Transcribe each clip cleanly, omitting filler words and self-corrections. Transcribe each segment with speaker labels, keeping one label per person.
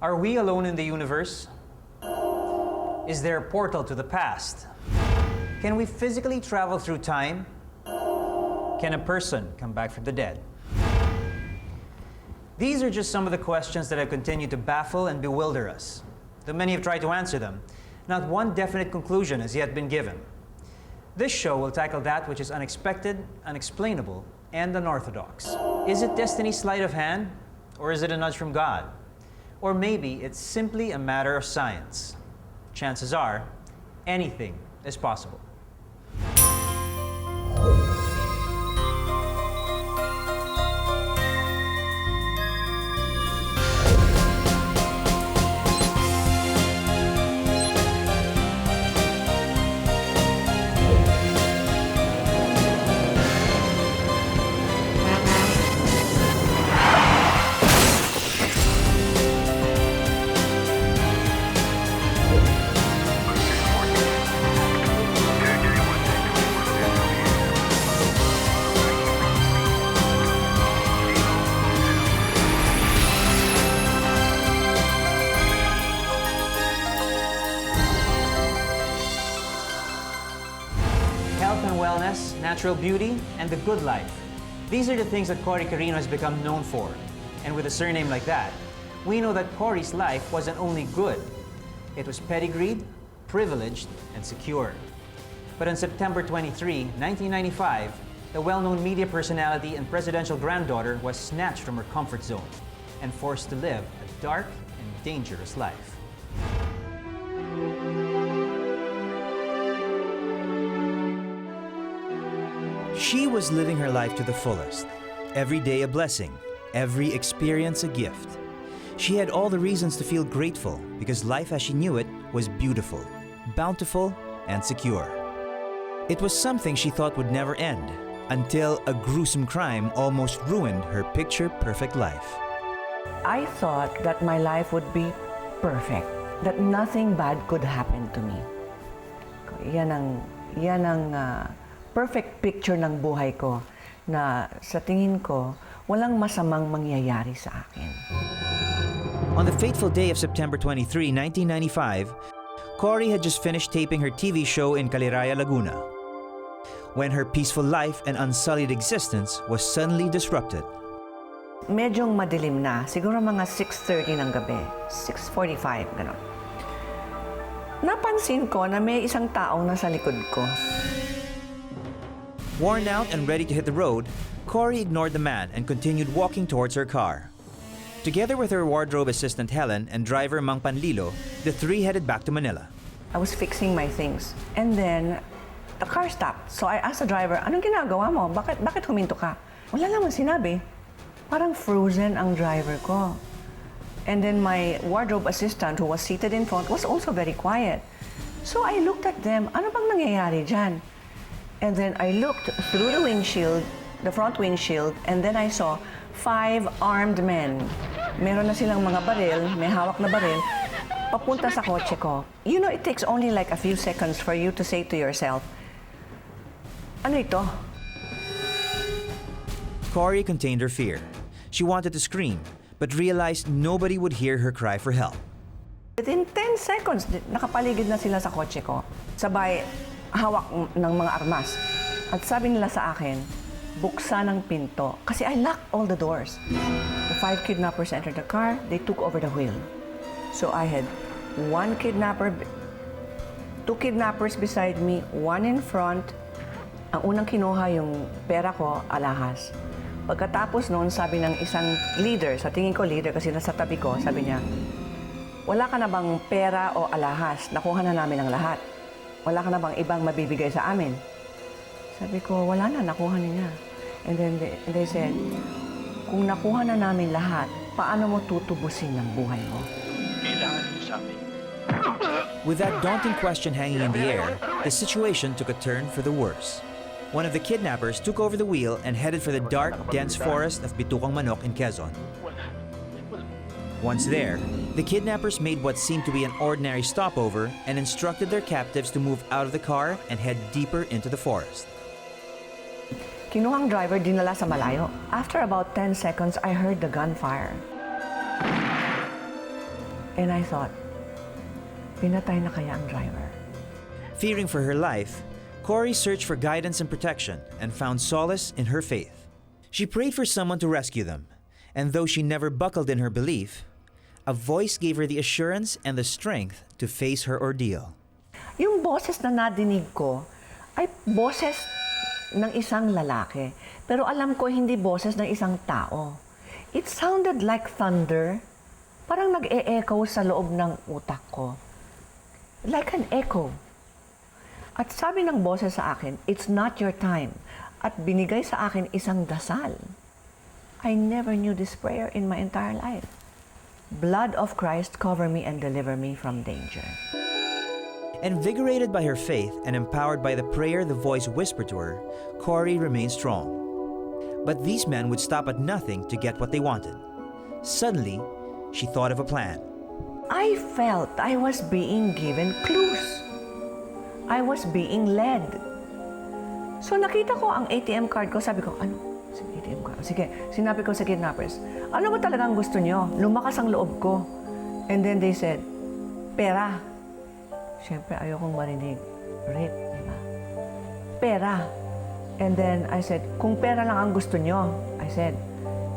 Speaker 1: Are we alone in the universe? Is there a portal to the past? Can we physically travel through time? Can a person come back from the dead? These are just some of the questions that have continued to baffle and bewilder us. Though many have tried to answer them, not one definite conclusion has yet been given. This show will tackle that which is unexpected, unexplainable, and unorthodox. Is it destiny's sleight of hand? Or is it a nudge from God? Or maybe it's simply a matter of science. Chances are, anything is possible. Natural beauty, and the good life. These are the things that Cory Quirino has become known for. And with a surname like that, we know that Cory's life wasn't only good. It was pedigreed, privileged, and secure. But on September 23, 1995, the well-known media personality and presidential granddaughter was snatched from her comfort zone and forced to live a dark and dangerous life. She was living her life to the fullest. Every day a blessing, every experience a gift. She had all the reasons to feel grateful because life as she knew it was beautiful, bountiful, and secure. It was something she thought would never end until a gruesome crime almost ruined her picture-perfect life.
Speaker 2: I thought that my life would be perfect, that nothing bad could happen to me. Yan ang perfect picture ng buhay ko na sa tingin ko, walang masamang mangyayari sa akin.
Speaker 1: On the fateful day of September 23, 1995, Cory had just finished taping her TV show in Caliraya, Laguna, when her peaceful life and unsullied existence was suddenly disrupted.
Speaker 2: Medyong madilim na, siguro mga 6:30 ng gabi, 6:45, gano'n. Napansin ko na may isang taong nasa likod ko.
Speaker 1: Worn out and ready to hit the road, Cory ignored the man and continued walking towards her car. Together with her wardrobe assistant Helen and driver Mang Panlilo, the three headed back to Manila.
Speaker 2: I was fixing my things and then the car stopped. So I asked the driver, anong ginagawa mo? Bakit huminto ka? Wala naman sinabi. Parang frozen ang driver ko. And then my wardrobe assistant who was seated in front was also very quiet. So I looked at them, ano bang nangyayari dyan? And then I looked through the windshield, the front windshield, and then I saw 5 armed men. Meron na silang mga baril, may hawak na baril, papunta sa kotse ko. You know, it takes only like a few seconds for you to say to yourself, ano ito?
Speaker 1: Cory contained her fear. She wanted to scream, but realized nobody would hear her cry for help.
Speaker 2: Within 10 seconds, nakapaligid na sila sa kotse ko. Sabay, hawak ng mga armas. At sabi nila sa akin, buksan ang pinto. Kasi I locked all the doors. The 5 kidnappers entered the car, they took over the wheel. So I had 2 kidnappers beside me, 1 in front. Ang unang kinuha yung pera ko, alahas. Pagkatapos noon, sabi ng isang leader, sa tingin ko leader kasi nasa tabi ko, sabi niya, wala ka na bang pera o alahas? Nakuha na namin ang lahat. Wala ka na bang ibang mabibigay sa amin? Sabi ko, wala na, nakuha niya. And then they said, kung nakuha na namin lahat, paano mo tutubusin ang buhay mo?
Speaker 3: Kailangan niyo sa amin.
Speaker 1: With that daunting question hanging in the air, the situation took a turn for the worse. One of the kidnappers took over the wheel and headed for the dark, dense forest of Bitukang Manok in Quezon. Once there, the kidnappers made what seemed to be an ordinary stopover and instructed their captives to move out of the car and head deeper into the forest.
Speaker 2: Kinuhang driver dinala sa malayo. After about 10 seconds, I heard the gunfire. And I thought, pinatay na kaya ang driver?
Speaker 1: Fearing for her life, Cory searched for guidance and protection and found solace in her faith. She prayed for someone to rescue them, and though she never buckled in her belief, a voice gave her the assurance and the strength to face her ordeal.
Speaker 2: Yung boses na nadinig ko ay boses ng isang lalaki. Pero alam ko hindi boses ng isang tao. It sounded like thunder. Parang nag-e-echo sa loob ng utak ko. Like an echo. At sabi ng boses sa akin, it's not your time. At binigay sa akin isang dasal. I never knew this prayer in my entire life. Blood of Christ, cover me and deliver me from danger.
Speaker 1: Invigorated by her faith and empowered by the prayer the voice whispered to her, Cory remained strong. But these men would stop at nothing to get what they wanted. Suddenly, she thought of a plan.
Speaker 2: I felt I was being given clues. I was being led. So nakita ko ang ATM card ko, sabi ko, ano? Sige, ATM card. Sige, sinabi ko sa kidnappers, ano ba talagang gusto nyo? Lumakas ang loob ko. And then they said, pera. Siyempre, ayokong marinig. Rape, di ba? Pera. And then I said, kung pera lang ang gusto nyo, I said,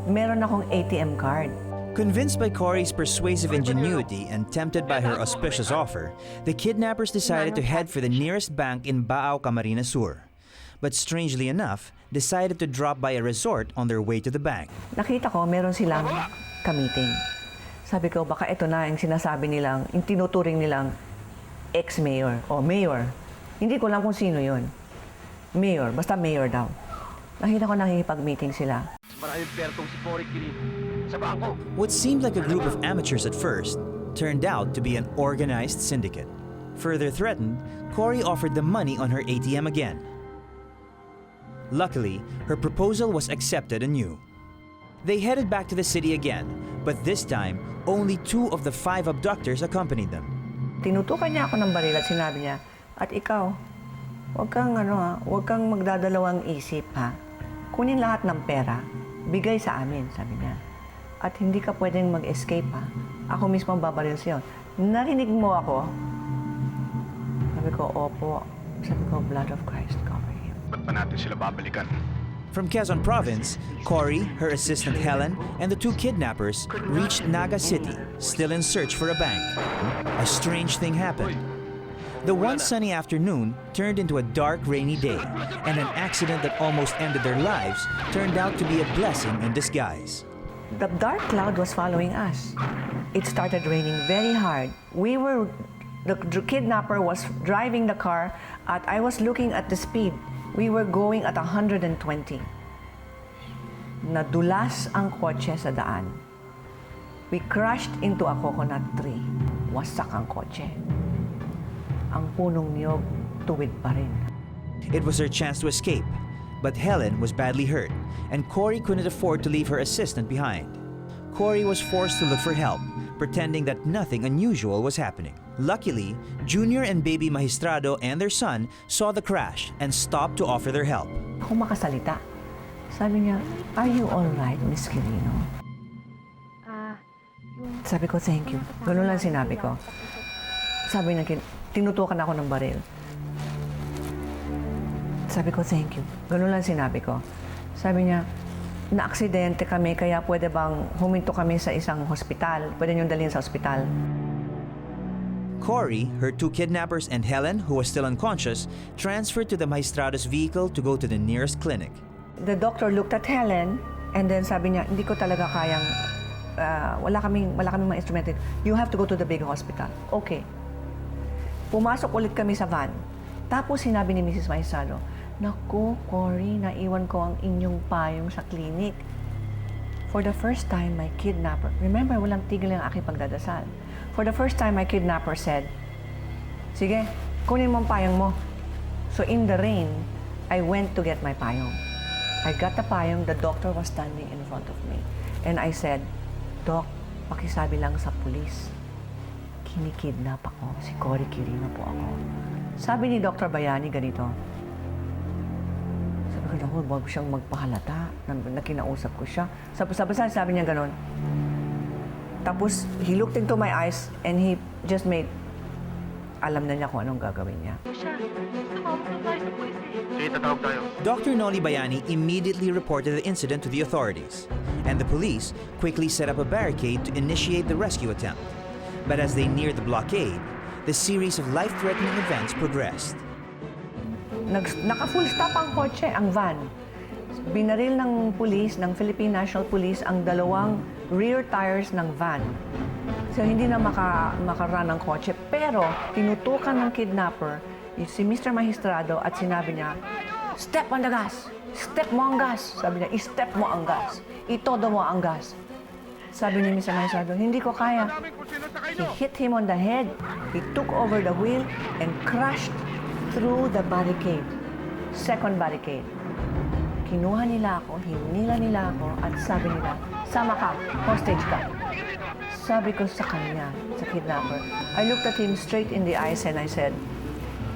Speaker 2: meron akong ATM card.
Speaker 1: Convinced by Cory's persuasive ingenuity and tempted by her auspicious offer, the kidnappers decided to head for the nearest bank in Baao, Camarines Sur. But strangely enough, decided to drop by a resort on their way to the bank.
Speaker 2: Nakita ko, meron silang ka-meeting. Sabi ko, baka ito na yung sinasabi nilang, yung tinuturing nilang ex-mayor o mayor. Hindi ko lang kung sino yon. Mayor, basta mayor daw. Nakita ko nakikipag-meeting sila.
Speaker 3: Maraming pertong si Cory Quirino sa bangko.
Speaker 1: What seemed like a group of amateurs at first turned out to be an organized syndicate. Further threatened, Cory offered the money on her ATM again. Luckily, her proposal was accepted anew. They headed back to the city again, but this time, only 2 of the 5 abductors accompanied them.
Speaker 2: Tinutukan niya ako ng baril at sinabi niya, at ikaw, huwag kang magdadalawang isip ha. Kunin lahat ng pera, bigay sa amin, sabi niya. At hindi ka pwedeng mag-escape ha. Ako mismo ang babaril sa'yo. Narinig mo ako? Sabi ko, opo. Sabi ko, blood of Christ, cover him.
Speaker 3: Ba't pa natin sila babalikan?
Speaker 1: From Quezon Province, Cory, her assistant Helen, and the 2 kidnappers reached Naga City, still in search for a bank. A strange thing happened. The one sunny afternoon turned into a dark, rainy day, and an accident that almost ended their lives turned out to be a blessing in disguise.
Speaker 2: The dark cloud was following us. It started raining very hard. The kidnapper was driving the car, and I was looking at the speed. We were going at 120. Nadulas ang kotse sa daan. We crashed into a coconut tree. Wasak ang kotse. Ang punong niyog, tuwid pa rin.
Speaker 1: It was her chance to escape, but Helen was badly hurt, and Cory couldn't afford to leave her assistant behind. Cory was forced to look for help, pretending that nothing unusual was happening. Luckily, Junior and baby Magistrado and their son saw the crash and stopped to offer their help.
Speaker 2: Ako makasalita. Sabi niya, are you all right, Miss Quirino? Sabi ko, thank you. Ganun lang sinabi ko. Sabi niya, tinutukan ako ng baril. Sabi ko, thank you. Ganun lang sinabi ko. Sabi niya, na-aksidente kami, kaya pwede bang huminto kami sa isang hospital? Pwede niyong dalhin sa hospital.
Speaker 1: Cory, her 2 kidnappers, and Helen, who was still unconscious, transferred to the Magistrado's vehicle to go to the nearest clinic.
Speaker 2: The doctor looked at Helen, and then sabi niya, hindi ko talaga kayang, wala kaming mga instrumento. You have to go to the big hospital. Okay. Pumasok ulit kami sa van. Tapos sinabi ni Mrs. Magistrado, naku, Cory, naiwan ko ang inyong payong sa klinik. For the first time, my kidnapper, remember, walang tigil ang aking pagdadasal. For the first time, my kidnapper said, sige, kunin mo ang payong mo. So in the rain, I went to get my payong. I got the payong, the doctor was standing in front of me. And I said, Doc, pakisabi lang sa pulis. Kinikidnap ako, si Cory Quirino po ako. Sabi ni Dr. Bayani ganito, sabi ko, huwag siyang magpahalata na kinausap ko siya. Sabi niya ganon, Tapos, he looked into my eyes and he just made, alam na niya kung anong gagawin niya.
Speaker 3: Sige, tatawag tayo.
Speaker 1: Dr. Noli Bayani immediately reported the incident to the authorities, and the police quickly set up a barricade to initiate the rescue attempt. But as they neared the blockade, the series of life-threatening events progressed.
Speaker 2: Naka-full stop ang kotse, ang van. Binaril ng police, ng Philippine National Police, ang dalawang rear tires ng van. So hindi na makarun ang kotse. Pero tinutukan ng kidnapper si Mr. Magistrado at sinabi niya, "Step on the gas! Step mo ang gas!" Sabi niya, "I-step mo ang gas! Itodo mo ang gas!" Sabi ni Mr. Magistrado, "Hindi ko kaya." He hit him on the head. He took over the wheel and crashed through the barricade. Second barricade. Kinuha nila ako, hinila nila ako, at sabi nila, "Sama ka, hostage ka." Sabi ko sa kanya, sa kidnapper, I looked at him straight in the eyes and I said,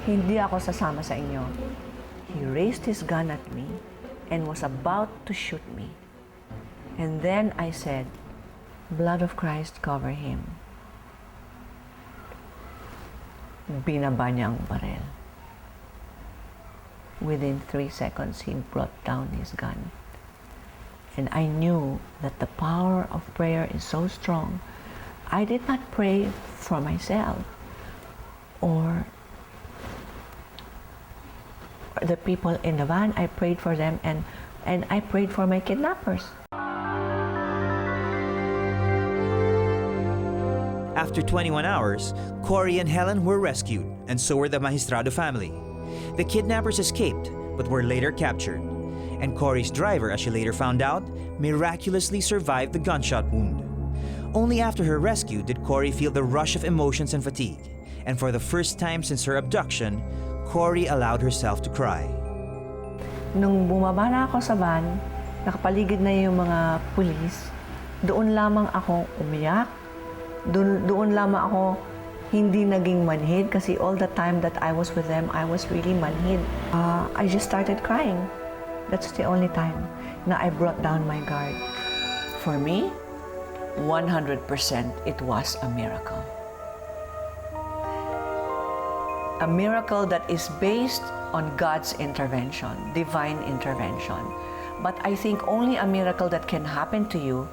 Speaker 2: "Hindi ako sasama sa inyo." He raised his gun at me and was about to shoot me. And then I said, "Blood of Christ, cover him." Binaba niya ang barel. Within 3 seconds, he brought down his gun. And I knew that the power of prayer is so strong. I did not pray for myself or the people in the van. I prayed for them and I prayed for my kidnappers.
Speaker 1: After 21 hours, Cory and Helen were rescued, and so were the Magistrado family. The kidnappers escaped, but were later captured. And Cory's driver, as she later found out, miraculously survived the gunshot wound. Only after her rescue did Cory feel the rush of emotions and fatigue. And for the first time since her abduction, Cory allowed herself to cry.
Speaker 2: Nung bumaba na ako sa van, nakapaligid na yung mga pulis, doon lamang ako umiyak. Doon lamang ako hindi naging manhid kasi all the time that I was with them, I was really manhid. I just started crying. That's the only time na I brought down my guard. For me, 100% it was a miracle. A miracle that is based on God's intervention, divine intervention. But I think only a miracle that can happen to you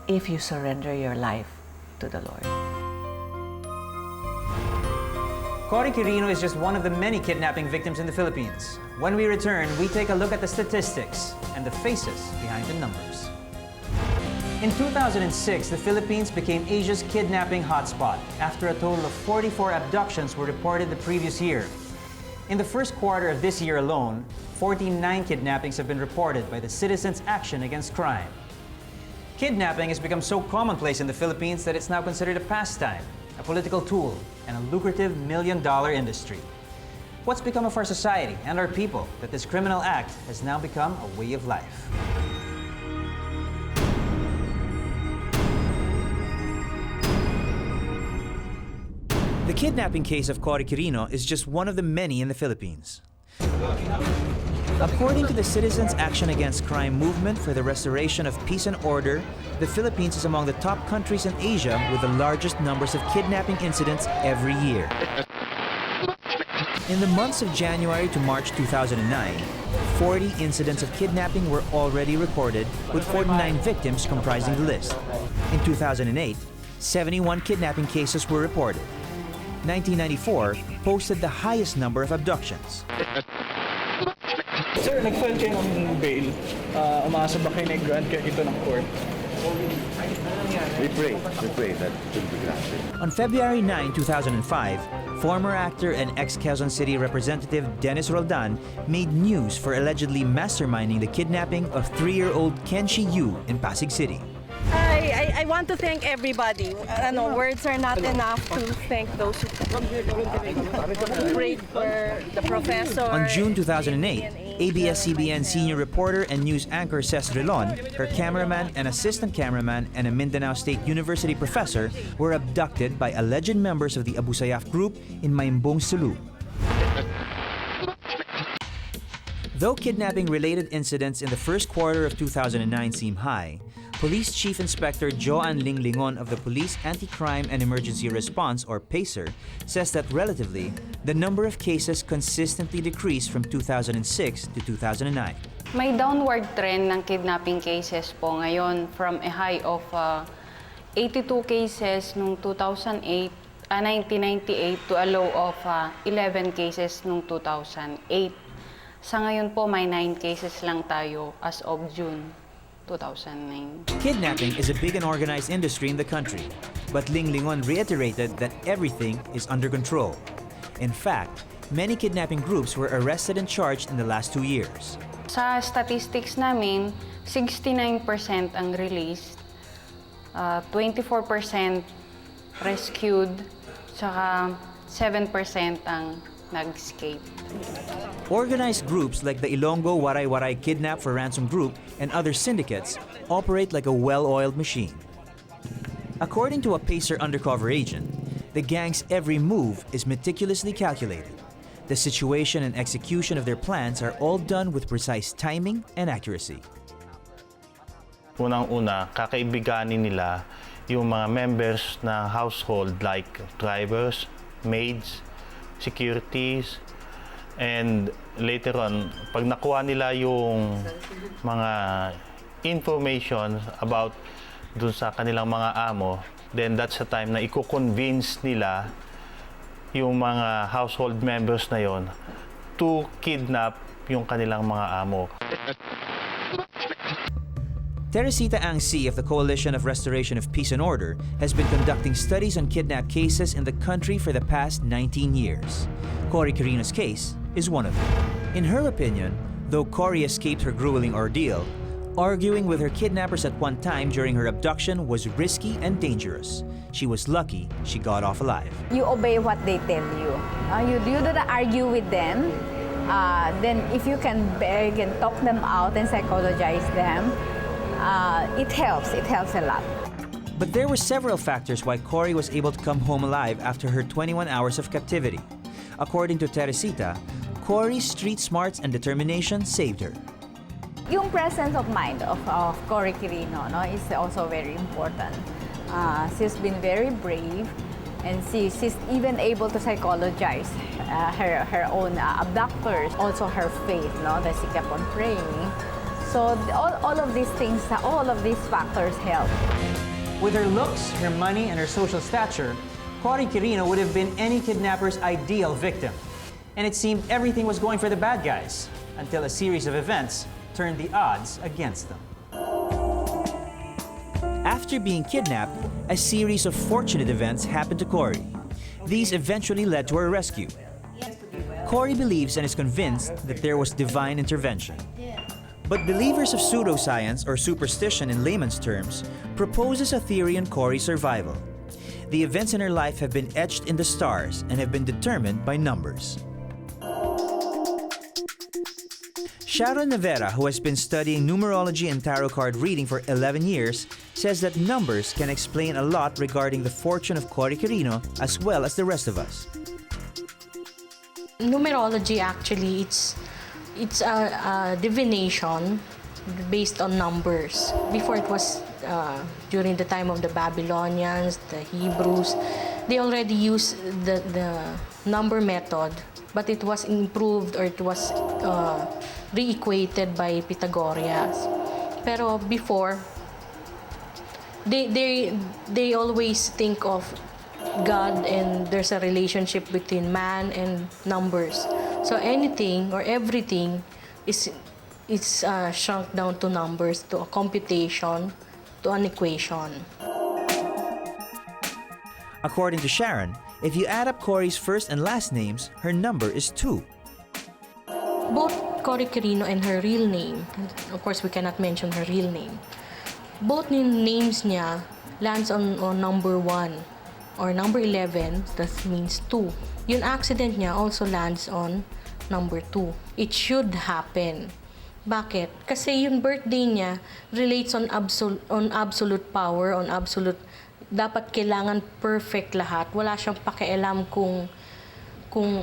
Speaker 2: if you surrender your life to the Lord.
Speaker 1: Cory Quirino is just one of the many kidnapping victims in the Philippines. When we return, we take a look at the statistics and the faces behind the numbers. In 2006, the Philippines became Asia's kidnapping hotspot after a total of 44 abductions were reported the previous year. In the first quarter of this year alone, 49 kidnappings have been reported by the Citizens Action Against Crime. Kidnapping has become so commonplace in the Philippines that it's now considered a pastime, a political tool, and a lucrative million-dollar industry. What's become of our society and our people that this criminal act has now become a way of life? The kidnapping case of Cory Quirino is just one of the many in the Philippines. According to the Citizens Action Against Crime movement for the restoration of peace and order, the Philippines is among the top countries in Asia with the largest numbers of kidnapping incidents every year. In the months of January to March 2009, 40 incidents of kidnapping were already recorded, with 49 victims comprising the list. In 2008, 71 kidnapping cases were reported. 1994 posted the highest number of abductions.
Speaker 4: Sir, nag-file kayo ng bail. Umaasa ba kayo na-grant kayo ito ng court?
Speaker 3: We pray that it will be granted.
Speaker 1: On February 9, 2005, former actor and ex-Quezon City Representative Dennis Roldan made news for allegedly masterminding the kidnapping of 3-year-old Kenshi Yu in Pasig City.
Speaker 5: I want to thank everybody. Words are not enough to thank those who prayed for the professor.
Speaker 1: On June 2008, ABS-CBN senior reporter and news anchor Ces Drilon, her cameraman and assistant cameraman, and a Mindanao State University professor were abducted by alleged members of the Abu Sayyaf group in Maimbong, Sulu. Though kidnapping-related incidents in the first quarter of 2009 seem high, Police Chief Inspector Joan Linglingon of the Police Anti-Crime and Emergency Response, or PACER, says that relatively, the number of cases consistently decreased from 2006 to 2009.
Speaker 6: May downward trend ng kidnapping cases po ngayon from a high of 82 cases noong 1998 to a low of 11 cases noong 2008. Sa ngayon po, may 9 cases lang tayo as of June 2009.
Speaker 1: Kidnapping is a big and organized industry in the country, but Linglingon reiterated that everything is under control. In fact, many kidnapping groups were arrested and charged in the last 2 years.
Speaker 6: Sa statistics namin, 69% ang released, 24% rescued, tsaka 7% ang nag-escape.
Speaker 1: Organized groups like the Ilonggo Waray-Waray Kidnap for Ransom Group and other syndicates operate like a well-oiled machine. According to a PACER undercover agent, the gang's every move is meticulously calculated. The situation and execution of their plans are all done with precise timing and accuracy.
Speaker 3: Unang-una, kakaibiganin nila yung mga members ng household like drivers, maids, securities, and later on, pag nakuha nila yung mga information about dun sa kanilang mga amo, then that's the time na i-convince nila yung mga household members na yon to kidnap yung kanilang mga amo.
Speaker 1: Teresita Ang-C of the Coalition of Restoration of Peace and Order has been conducting studies on kidnap cases in the country for the past 19 years. Cory Quirino's case is one of them. In her opinion, though Cory escaped her grueling ordeal, arguing with her kidnappers at one time during her abduction was risky and dangerous. She was lucky she got off alive.
Speaker 7: You obey what they tell you. You do not argue with them. Then if you can beg and talk them out and psychologize them, it helps a lot.
Speaker 1: But there were several factors why Cory was able to come home alive after her 21 hours of captivity. According to Teresita, Cory's street smarts and determination saved her.
Speaker 7: Yung presence of mind of Cory Quirino, no, is also very important. She's been very brave, and she's even able to psychologize her own abductors, also her faith, no, that she kept on praying. So all of these things, all of these factors help.
Speaker 1: With her looks, her money, and her social stature, Cory Quirino would have been any kidnapper's ideal victim. And it seemed everything was going for the bad guys, until a series of events turned the odds against them. After being kidnapped, a series of fortunate events happened to Cory. These eventually led to her rescue. Cory believes and is convinced that there was divine intervention. But believers of pseudoscience, or superstition in layman's terms, proposes a theory on Cory's survival. The events in her life have been etched in the stars and have been determined by numbers. Sharon Navera, who has been studying numerology and tarot card reading for 11 years, says that numbers can explain a lot regarding the fortune of Cory Quirino as well as the rest of us.
Speaker 8: Numerology actually, it's a divination based on numbers. Before it was during the time of the Babylonians, the Hebrews, they already used the number method, but it was improved, or it was re-equated by Pythagoras. Pero before, they always think of God, and there's a relationship between man and numbers. So anything or everything is shrunk down to numbers, to a computation, to an equation.
Speaker 1: According to Sharon, if you add up Cory's first and last names, her number is 2.
Speaker 8: Both Cory Quirino and her real name, of course we cannot mention her real name, both names niya lands on number 1 or number 11, that means 2. Yung accident niya also lands on number 2. It should happen. Bakit? Kasi yung birthday niya relates on absolute power, on absolute, dapat kailangan perfect lahat. Wala siyang pakialam kung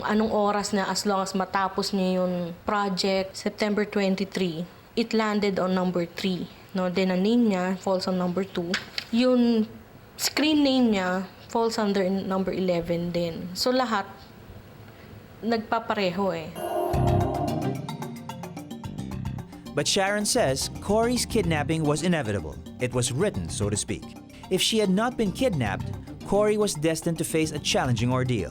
Speaker 8: anong oras na, as long as matapos niya yung project. September 23, it landed on number 3. No, then ang name niya falls on number 2. Yung screen name niya falls under number 11 din. So lahat nagpapareho eh.
Speaker 1: But Sharon says Cory's kidnapping was inevitable. It was written, so to speak. If she had not been kidnapped, Cory was destined to face a challenging ordeal.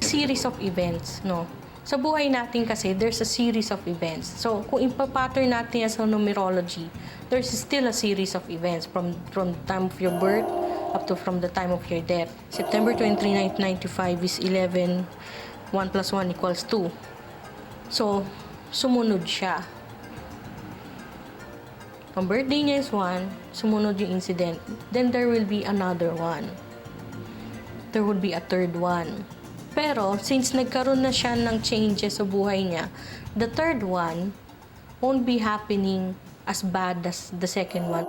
Speaker 8: Series of events, no? Sa buhay natin kasi, there's a series of events. So, kung ipapattern natin yan sa numerology, there's still a series of events from the time of your birth up to from the time of your death. September 29, 1995 is 11. 1 plus 1 equals 2. So, sumunod siya. Ang birthday niya is 1, sumunod yung incident. Then there will be another one. There will be a third one. Pero, since nagkaroon na siya ng changes sa buhay niya, the third one won't be happening as bad as the second one.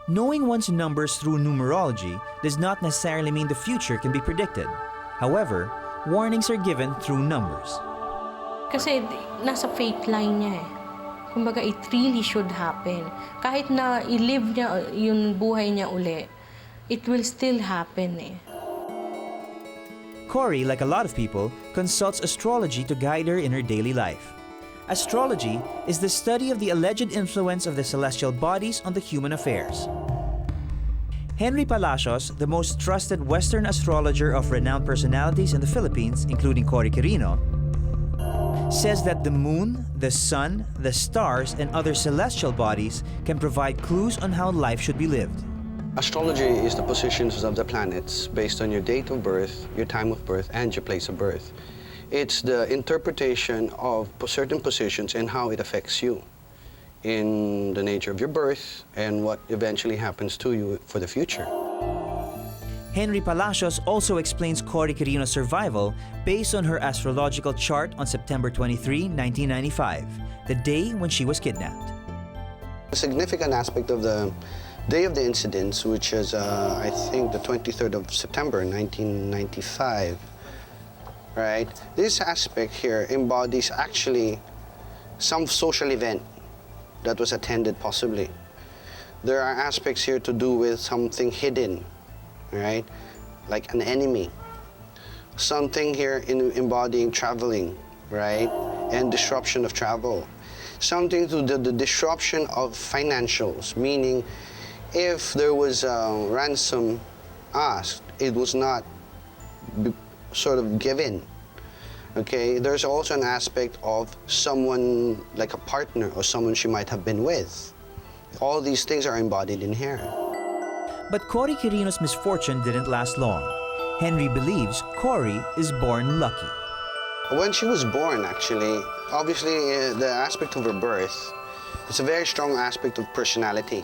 Speaker 1: Knowing one's numbers through numerology does not necessarily mean the future can be predicted. However, warnings are given through numbers.
Speaker 8: Kasi nasa fate line niya eh. Kumbaga, it really should happen. Kahit na i-live niya yung buhay niya uli, it will still happen eh.
Speaker 1: Cory, like a lot of people, consults astrology to guide her in her daily life. Astrology is the study of the alleged influence of the celestial bodies on the human affairs. Henry Palacios, the most trusted Western astrologer of renowned personalities in the Philippines, including Cory Quirino, says that the moon, the sun, the stars, and other celestial bodies can provide clues on how life should be lived.
Speaker 9: Astrology is the positions of the planets based on your date of birth, your time of birth, and your place of birth. It's the interpretation of certain positions and how it affects you in the nature of your birth and what eventually happens to you for the future.
Speaker 1: Henry Palacios also explains Cory Quirino's survival based on her astrological chart on September 23, 1995, the day when she was kidnapped.
Speaker 9: A significant aspect of the day of the incidents, which is, I think, the 23rd of September, 1995, right? This aspect here embodies actually some social event that was attended possibly. There are aspects here to do with something hidden, right? Like an enemy. Something here embodying traveling, right? And disruption of travel. Something to the disruption of financials, meaning if there was a ransom asked, it was not sort of given. Okay, there's also an aspect of someone like a partner or someone she might have been with. All these things are embodied in here.
Speaker 1: But Cory Quirino's misfortune didn't last long. Henry believes Cory is born lucky.
Speaker 9: When she was born, actually, obviously the aspect of her birth, it's a very strong aspect of personality,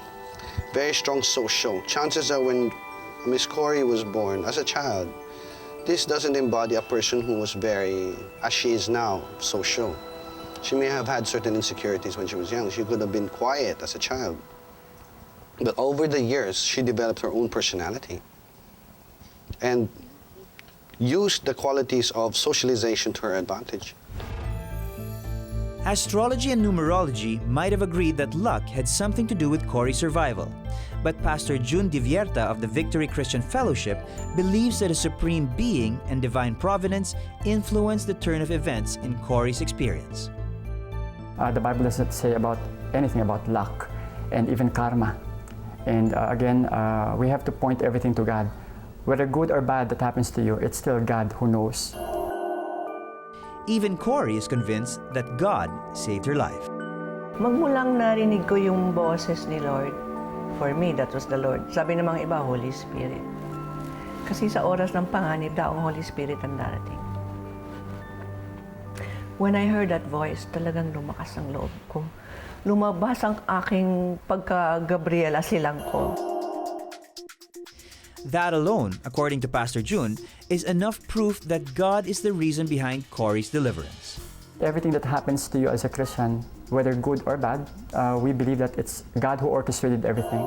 Speaker 9: very strong social. Chances are when Miss Cory was born as a child, this doesn't embody a person who was very, as she is now, social. She may have had certain insecurities when she was young. She could have been quiet as a child. But over the years, she developed her own personality and used the qualities of socialization to her advantage.
Speaker 1: Astrology and numerology might have agreed that luck had something to do with Cory's survival. But Pastor June Divierta of the Victory Christian Fellowship believes that a supreme being and divine providence influenced the turn of events in Cory's experience.
Speaker 10: The Bible doesn't say about anything about luck and even karma. And again, we have to point everything to God. Whether good or bad that happens to you, it's still God who knows.
Speaker 1: Even Cory is convinced that God saved her life.
Speaker 2: Magmulang narinig ko yung boses ni Lord. For me, that was the Lord. Sabi ng mga iba, Holy Spirit. Kasi sa oras ng panganib daw, ang Holy Spirit ang darating. When I heard that voice, talagang lumakas ang loob ko. Lumabas ang aking pagka-Gabriela silang ko.
Speaker 1: That alone, according to Pastor June, is enough proof that God is the reason behind Cory's deliverance.
Speaker 10: Everything that happens to you as a Christian, whether good or bad, we believe that it's God who orchestrated everything.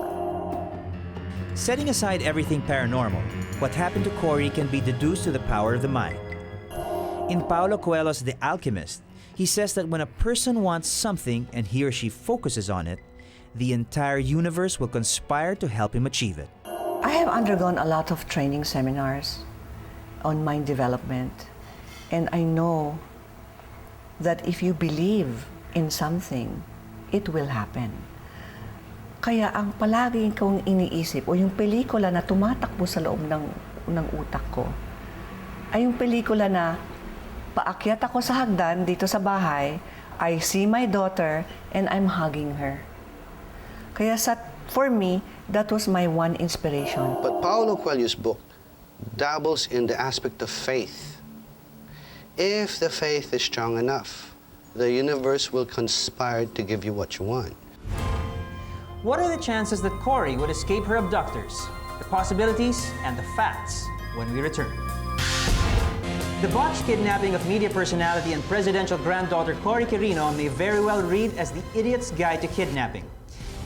Speaker 1: Setting aside everything paranormal, what happened to Cory can be deduced to the power of the mind. In Paolo Coelho's The Alchemist, he says that when a person wants something and he or she focuses on it, the entire universe will conspire to help him achieve it.
Speaker 2: I have undergone a lot of training seminars on mind development, and I know that if you believe in something, it will happen. Kaya ang palagi kong iniisip o yung pelikula na tumatakbo sa loob ng utak ko ay yung pelikula na paakyat ako sa hagdan dito sa bahay, I see my daughter and I'm hugging her. Kaya for me, that was my one inspiration.
Speaker 9: But Paolo Coelho's book dabbles in the aspect of faith. If the faith is strong enough, the universe will conspire to give you what you want.
Speaker 1: What are the chances that Cory would escape her abductors? The possibilities and the facts when we return. The botched kidnapping of media personality and presidential granddaughter Cory Quirino may very well read as the idiot's guide to kidnapping.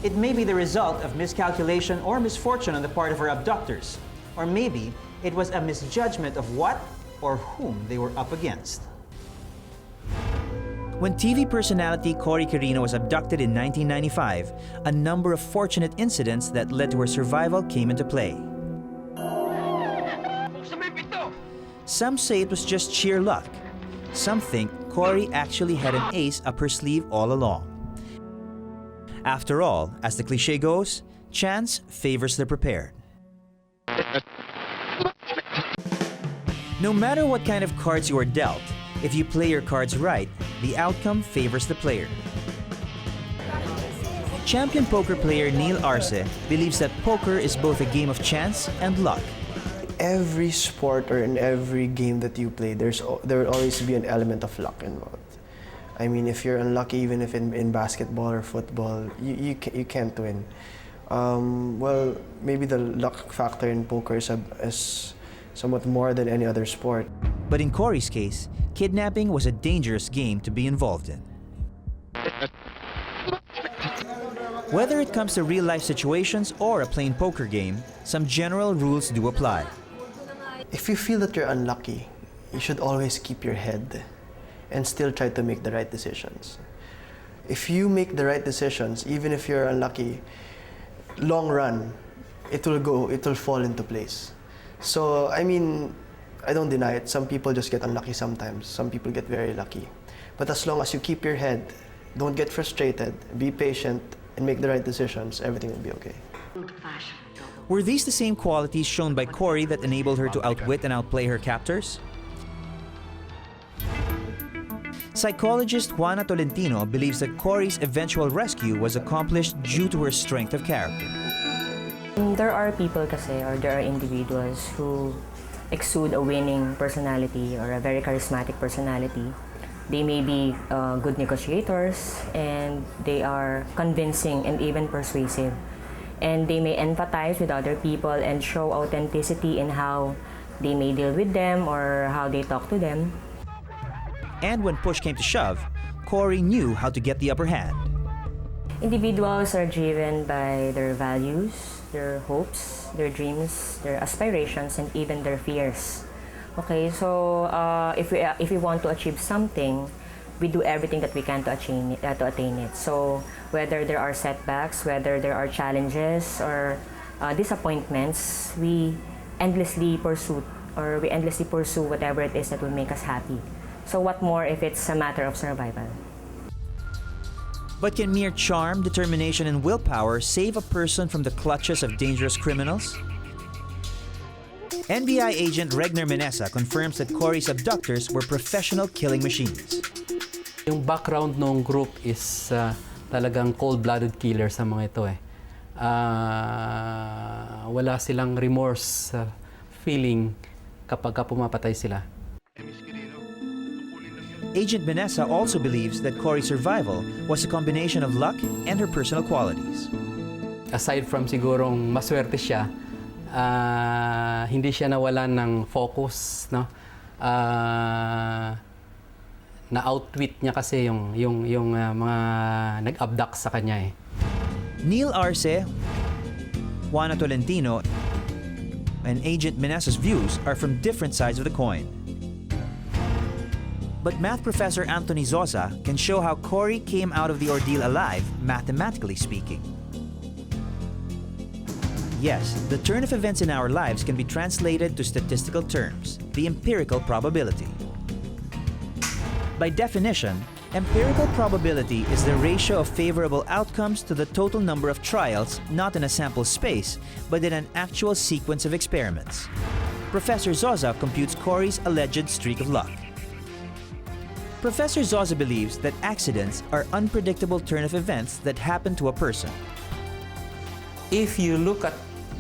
Speaker 1: It may be the result of miscalculation or misfortune on the part of her abductors. Or maybe it was a misjudgment of what or whom they were up against. When TV personality Cory Quirino was abducted in 1995, a number of fortunate incidents that led to her survival came into play. Some say it was just sheer luck. Some think Cory actually had an ace up her sleeve all along. After all, as the cliche goes, chance favors the prepared. No matter what kind of cards you are dealt, if you play your cards right, the outcome favors the player. Champion poker player Neil Arce believes that poker is both a game of chance and luck.
Speaker 11: Every sport or in every game that you play, there will always be an element of luck involved. I mean, if you're unlucky, even if in basketball or football, you can't win. Well, maybe the luck factor in poker is somewhat more than any other sport.
Speaker 1: But in Cory's case, kidnapping was a dangerous game to be involved in. Whether it comes to real-life situations or a plain poker game, some general rules do apply.
Speaker 11: If you feel that you're unlucky, you should always keep your head and still try to make the right decisions. If you make the right decisions, even if you're unlucky, long run, it will fall into place. So, I mean, I don't deny it. Some people just get unlucky sometimes. Some people get very lucky. But as long as you keep your head, don't get frustrated, be patient, and make the right decisions, everything will be okay.
Speaker 1: Were these the same qualities shown by Cory that enabled her to outwit and outplay her captors? Psychologist Juana Tolentino believes that Cory's eventual rescue was accomplished due to her strength of character.
Speaker 12: There are people kasi, or there are individuals who exude a winning personality or a very charismatic personality. They may be good negotiators, and they are convincing and even persuasive. And they may empathize with other people and show authenticity in how they may deal with them or how they talk to them.
Speaker 1: And when push came to shove, Cory knew how to get the upper hand.
Speaker 12: Individuals are driven by their values, their hopes, their dreams, their aspirations, and even their fears. Okay, so if we want to achieve something, we do everything that we can to attain it. So whether there are setbacks, whether there are challenges or disappointments, we endlessly pursue whatever it is that will make us happy. So what more if it's a matter of survival?
Speaker 1: But can mere charm, determination, and willpower save a person from the clutches of dangerous criminals? NBI agent Regner Menesa confirms that Cory's abductors were professional killing machines.
Speaker 13: Yung background ng group is talagang cold-blooded killer sa mga ito eh. Wala silang remorse feeling kapag pumapatay sila.
Speaker 1: Agent Menesa also believes that Cory's survival was a combination of luck and her personal qualities.
Speaker 13: Aside from sigurong maswerte siya, hindi siya nawalan ng focus, no? Na-outwit niya kasi yung mga nag-abduct sa kanya eh.
Speaker 1: Neil Arce, Juana Tolentino, and Agent Menesa's views are from different sides of the coin. But math professor Anthony Zosa can show how Cory came out of the ordeal alive, mathematically speaking. Yes, the turn of events in our lives can be translated to statistical terms, the empirical probability. By definition, empirical probability is the ratio of favorable outcomes to the total number of trials, not in a sample space, but in an actual sequence of experiments. Professor Zoza computes Cory's alleged streak of luck. Professor Zoza believes that accidents are unpredictable turn of events that happen to a person.
Speaker 14: If you look at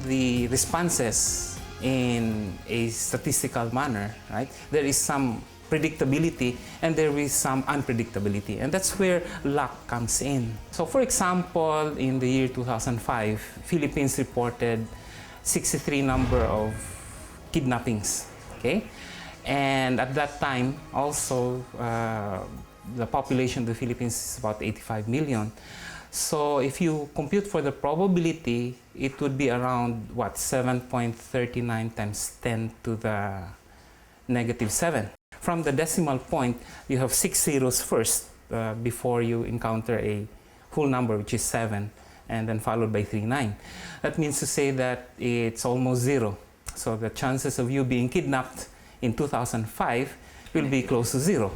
Speaker 14: the responses in a statistical manner, right, there is some predictability and there is some unpredictability, and that's where luck comes in. So for example, in the year 2005, Philippines reported 63 number of kidnappings, okay? And at that time, also, the population of the Philippines is about 85 million. So if you compute for the probability, it would be around, what, 7.39 times 10 to the negative 7. From the decimal point, you have 6 zeros first before you encounter a whole number, which is 7, and then followed by 39. That means to say that it's almost 0. So the chances of you being kidnapped in 2005 will be close to 0.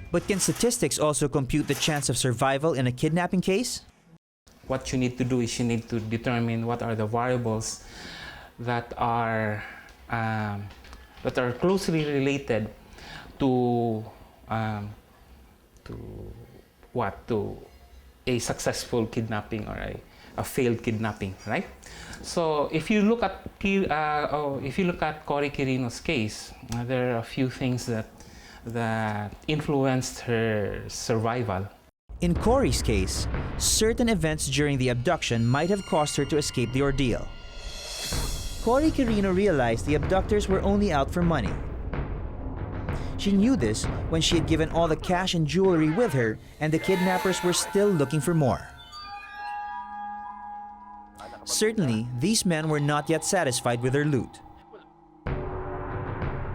Speaker 1: But can statistics also compute the chance of survival in a kidnapping case?
Speaker 14: What you need to do is you need to determine what are the variables that are closely related to a successful kidnapping or a failed kidnapping, right? So if you look at Cory Quirino's case, there are a few things that influenced her survival.
Speaker 1: In Cory's case, certain events during the abduction might have caused her to escape the ordeal. Cory Quirino realized the abductors were only out for money. She knew this when she had given all the cash and jewelry with her, and the kidnappers were still looking for more. Certainly, these men were not yet satisfied with their loot.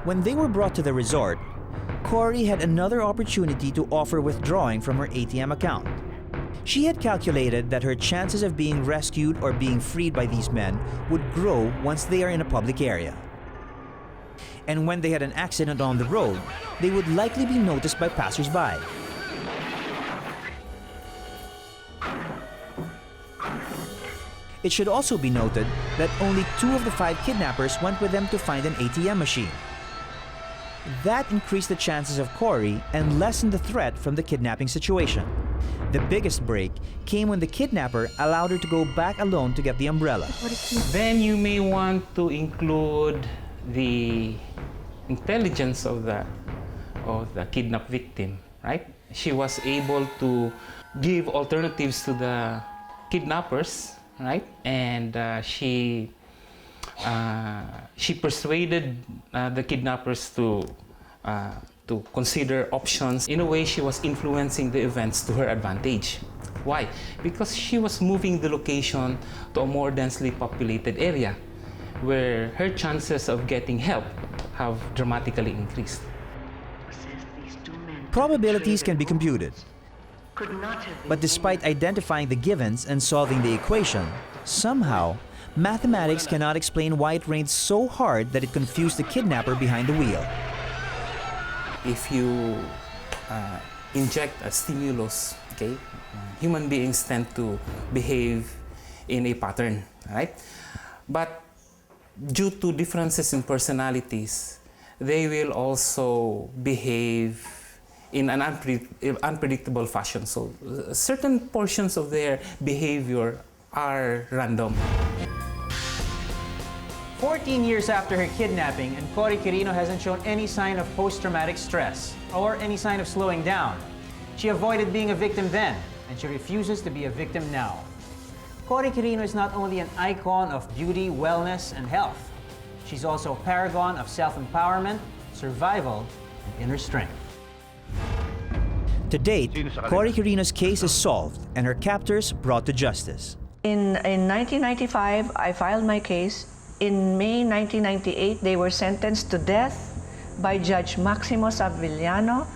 Speaker 1: When they were brought to the resort, Cory had another opportunity to offer withdrawing from her ATM account. She had calculated that her chances of being rescued or being freed by these men would grow once they are in a public area. And when they had an accident on the road, they would likely be noticed by passers-by. It should also be noted that only 2 of the 5 kidnappers went with them to find an ATM machine. That increased the chances of Cory and lessened the threat from the kidnapping situation. The biggest break came when the kidnapper allowed her to go back alone to get the umbrella.
Speaker 14: Then you may want to include the intelligence of the kidnapped victim, right? She was able to give alternatives to the kidnappers, right? And she persuaded the kidnappers to consider options. In a way, she was influencing the events to her advantage. Why? Because she was moving the location to a more densely populated area where her chances of getting help have dramatically increased.
Speaker 1: Probabilities can be computed. But despite identifying the givens and solving the equation, somehow, mathematics cannot explain why it rained so hard that it confused the kidnapper behind the wheel.
Speaker 14: If you inject a stimulus, okay, human beings tend to behave in a pattern, right? But due to differences in personalities, they will also behave in an unpredictable fashion. So certain portions of their behavior are random.
Speaker 1: 14 years after her kidnapping, and Cory Quirino hasn't shown any sign of post-traumatic stress or any sign of slowing down. She avoided being a victim then, and she refuses to be a victim now. Cory Quirino is not only an icon of beauty, wellness, and health. She's also a paragon of self-empowerment, survival, and inner strength. To date, Cory Quirino's case is solved and her captors brought to justice.
Speaker 2: In 1995, I filed my case. In May 1998, they were sentenced to death by Judge Maximo Savillano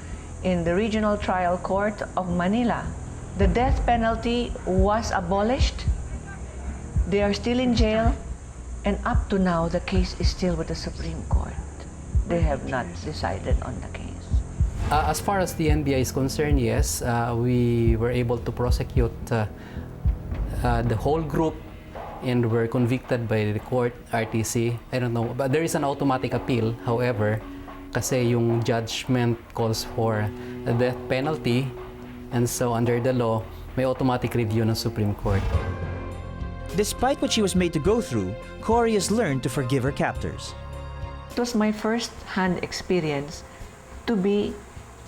Speaker 2: in the Regional Trial Court of Manila. The death penalty was abolished. They are still in jail, And up to now, the case is still with the Supreme Court. They have not decided on the case.
Speaker 13: As far as the NBI is concerned, yes, we were able to prosecute the whole group and were convicted by the court, RTC. I don't know, but there is an automatic appeal, however, kasi yung judgment calls for a death penalty, and so under the law, may automatic review ng Supreme Court.
Speaker 1: Despite what she was made to go through, Cory has learned to forgive her captors.
Speaker 2: It was my first-hand experience to be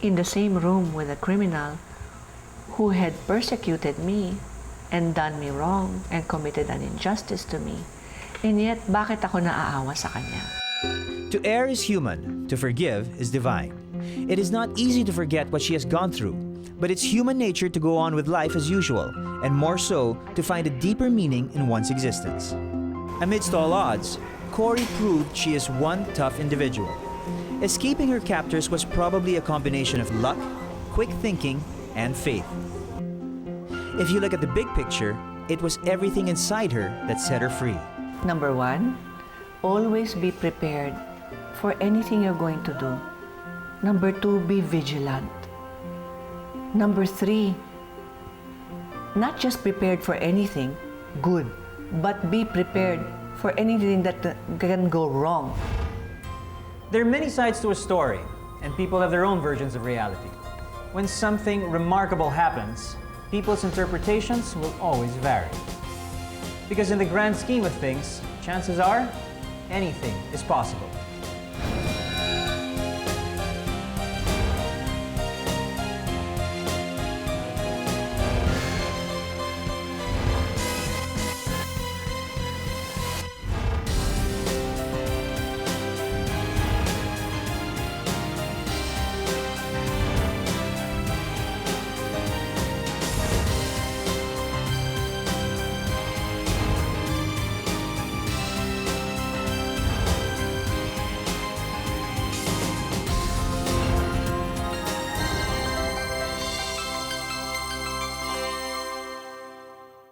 Speaker 2: in the same room with a criminal who had persecuted me and done me wrong and committed an injustice to me. And yet, bakit ako naaawa sa kanya?
Speaker 1: To err is human, to forgive is divine. It is not easy to forget what she has gone through, but it's human nature to go on with life as usual, and more so, to find a deeper meaning in one's existence. Amidst all odds, Cory proved she is one tough individual. Escaping her captors was probably a combination of luck, quick thinking, and faith. If you look at the big picture, it was everything inside her that set her free.
Speaker 2: Number one, always be prepared for anything you're going to do. Number two, be vigilant. Number three, not just prepared for anything good, but be prepared for anything that can go wrong.
Speaker 1: There are many sides to a story, and people have their own versions of reality. When something remarkable happens, people's interpretations will always vary. Because in the grand scheme of things, chances are, anything is possible.